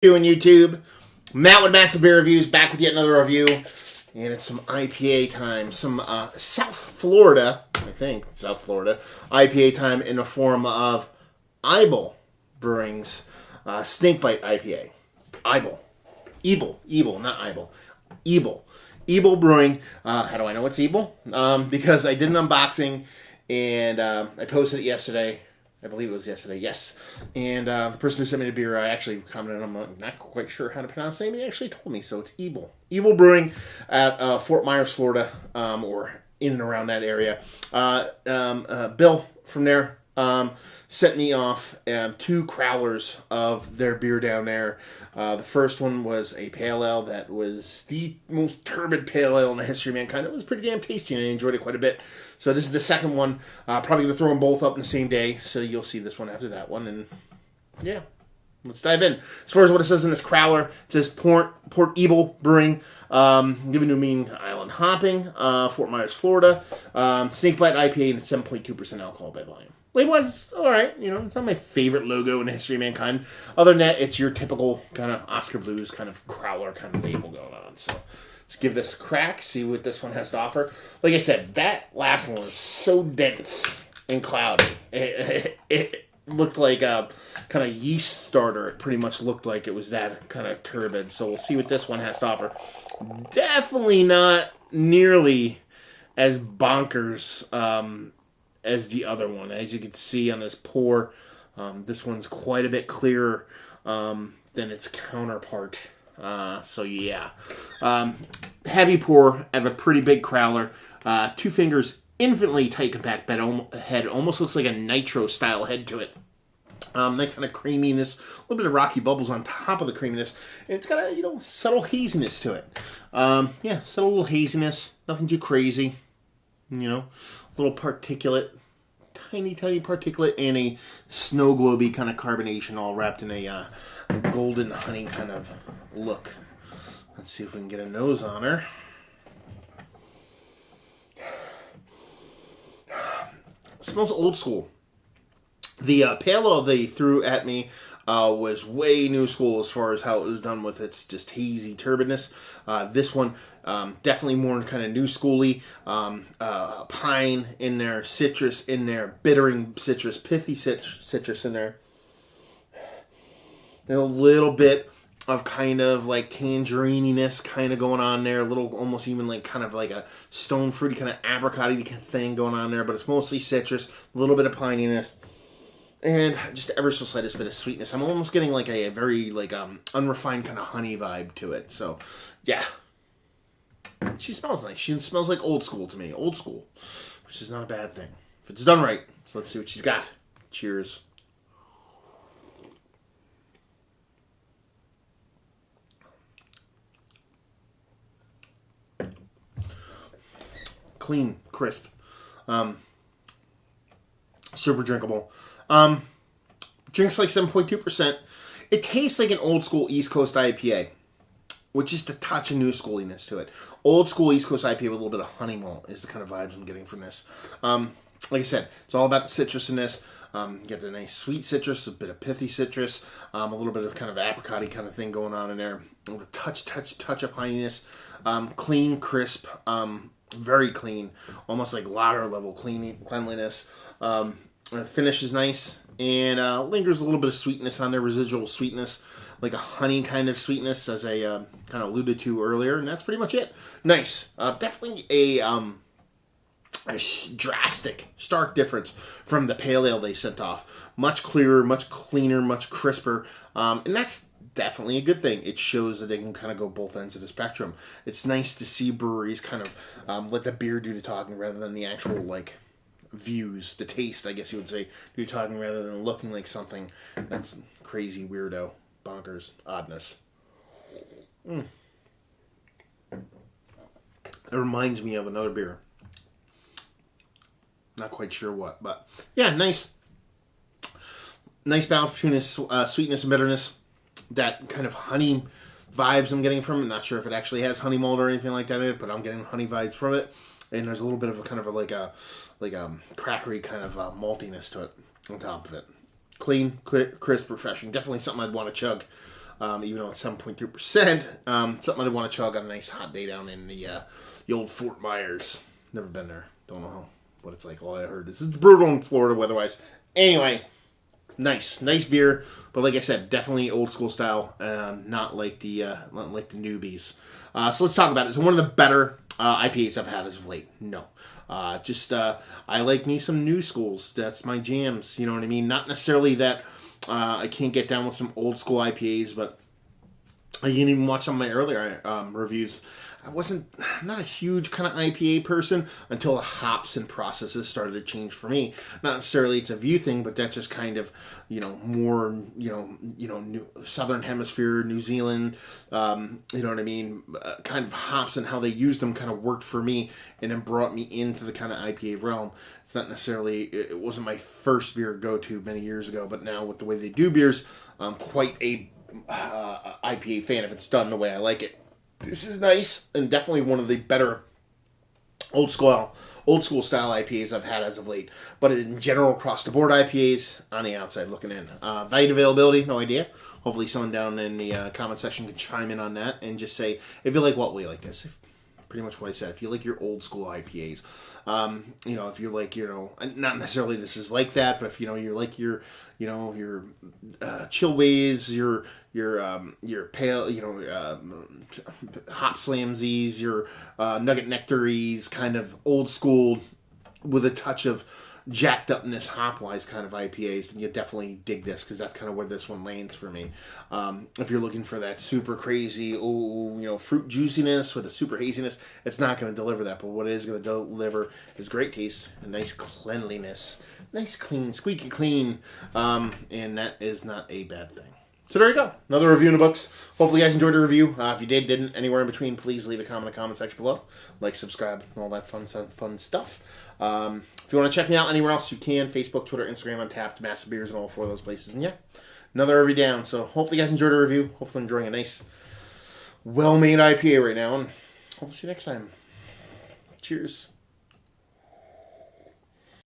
Doing YouTube. Matt with Massive Beer Reviews, back with yet another review. And it's some IPA time. Some South Florida, I think, South Florida, IPA time in the form of Ybel Brewing's Snookbite IPA. Ybel, not Ybel. Ybel Brewing. How do I know it's Ybel? Because I did an unboxing and I posted it yesterday. I believe it was yesterday, yes. And the person who sent me the beer, I actually commented, I'm not quite sure how to pronounce the name, and he actually told me, so it's Ybel. Ybel Brewing at Fort Myers, Florida, or in and around that area. Bill from there sent me off 2 crowlers of their beer down there. The first one was a pale ale that was the most turbid pale ale in the history of mankind. It was pretty damn tasty, and I enjoyed it quite a bit. So this is the second one. Probably going to throw them both up in the same day, so you'll see this one after that one. And yeah, let's dive in. As far as what it says in this crowler, it says Port Ybel Brewing, given to mean island hopping, Fort Myers, Florida. Snookbite IPA and 7.2% alcohol by volume. Label-wise, it's alright. You know, it's not my favorite logo in the history of mankind. Other than that, it's your typical kind of Oscar Blues kind of crowler kind of label going on. So let's give this a crack, see what this one has to offer. Like I said, that last one was so dense and cloudy. It looked like a kind of yeast starter. It pretty much looked like it was that kind of turbid. So we'll see what this one has to offer. Definitely not nearly as bonkers as the other one. As you can see on this pour, this one's quite a bit clearer than its counterpart. So yeah, heavy pour out of a pretty big crowler. 2 fingers, infinitely tight, compact head. Almost looks like a nitro style head to it. That kind of creaminess, a little bit of rocky bubbles on top of the creaminess. And it's got a subtle haziness to it. Yeah, subtle little haziness. Nothing too crazy. Little particulate, tiny particulate, and a snow globey kind of carbonation, all wrapped in a golden honey kind of look. Let's see if we can get a nose on her. Smells old school. The pale ale they threw at me was way new school as far as how it was done with its just hazy turbidness. This one, definitely more kind of new schooly. Pine in there, citrus in there, bittering citrus, pithy citrus in there. And a little bit of kind of like tangerininess kind of going on there. A little, almost even like kind of like a stone fruity kind of apricot-y kind of thing going on there. But it's mostly citrus, a little bit of pininess. And just ever so slightest bit of sweetness. I'm almost getting like a very like unrefined kind of honey vibe to it. So, yeah. She smells nice. She smells like old school to me. Old school. Which is not a bad thing. If it's done right. So let's see what she's got. Cheers. Clean. Crisp. Super drinkable. Drinks like 7.2%. It tastes like an old school East Coast IPA, with just a touch of new schooliness to it. Old school East Coast IPA with a little bit of honey malt is the kind of vibes I'm getting from this. Like I said, it's all about the citrus in this. You get the nice sweet citrus, a bit of pithy citrus, a little bit of kind of apricot-y kind of thing going on in there. A touch of pininess. Clean, crisp, very clean, almost like ladder level cleanliness. Finish is nice, and lingers a little bit of sweetness on there, residual sweetness, like a honey kind of sweetness, as I kind of alluded to earlier, and that's pretty much it. Nice. Definitely a drastic, stark difference from the pale ale they sent off. Much clearer, much cleaner, much crisper, and that's definitely a good thing. It shows that they can kind of go both ends of the spectrum. It's nice to see breweries kind of let the beer do the talking rather than the actual, like, views, the taste, I guess you would say, do talking rather than looking like something that's crazy, weirdo, bonkers, oddness. It reminds me of another beer. Not quite sure what, but yeah, nice balance between this sweetness and bitterness. That kind of honey vibes I'm getting from it. Not sure if it actually has honey malt or anything like that in it, but I'm getting honey vibes from it. And there's a little bit of a kind of a like a crackery kind of maltiness to it on top of it. Clean, crisp, refreshing. Definitely something I'd want to chug even though it's 7.2%. Something I'd want to chug on a nice hot day down in the old Fort Myers. Never been there. Don't know what it's like. All I heard is it's brutal in Florida weather-wise. Anyway, nice beer, but like I said, definitely old school style, not like the newbies. So let's talk about it. It's one of the better IPAs I've had as of late. No, I like me some new schools. That's my jams. You know what I mean? Not necessarily that I can't get down with some old school IPAs, but you can even watch some of my earlier reviews. Not a huge kind of IPA person until the hops and processes started to change for me. Not necessarily it's a view thing, but that's just kind of, more, Southern Hemisphere, New Zealand, you know what I mean? Kind of hops and how they used them kind of worked for me and then brought me into the kind of IPA realm. It's not necessarily, it wasn't my first beer go-to many years ago, but now with the way they do beers, I'm quite a IPA fan if it's done the way I like it. This is nice and definitely one of the better old school style IPAs I've had as of late. But in general, across the board IPAs on the outside looking in. Value availability, no idea. Hopefully someone down in the comment section can chime in on that and just say if you like what we like this. Pretty much what I said. If you like your old school IPAs, if you're like, not necessarily this is like that, but if you're like your chill waves, your pale, hop slamsies, your nugget nectaries, kind of old school with a touch of jacked upness hop wise kind of IPAs, then you definitely dig this because that's kind of where this one lands for me. If you're looking for that super crazy fruit juiciness with a super haziness, it's not going to deliver that, but what it is going to deliver is great taste and nice cleanliness, nice clean, squeaky clean, and that is not a bad thing. So there you go. Another review in the books. Hopefully you guys enjoyed the review. If you didn't, anywhere in between, please leave a comment in the comment section below. Like, subscribe, and all that fun stuff. If you want to check me out anywhere else, you can. Facebook, Twitter, Instagram, Untapped, Massive Beers, and all four of those places. And yeah, another review down. So hopefully you guys enjoyed the review. Hopefully enjoying a nice, well-made IPA right now. And hopefully see you next time. Cheers.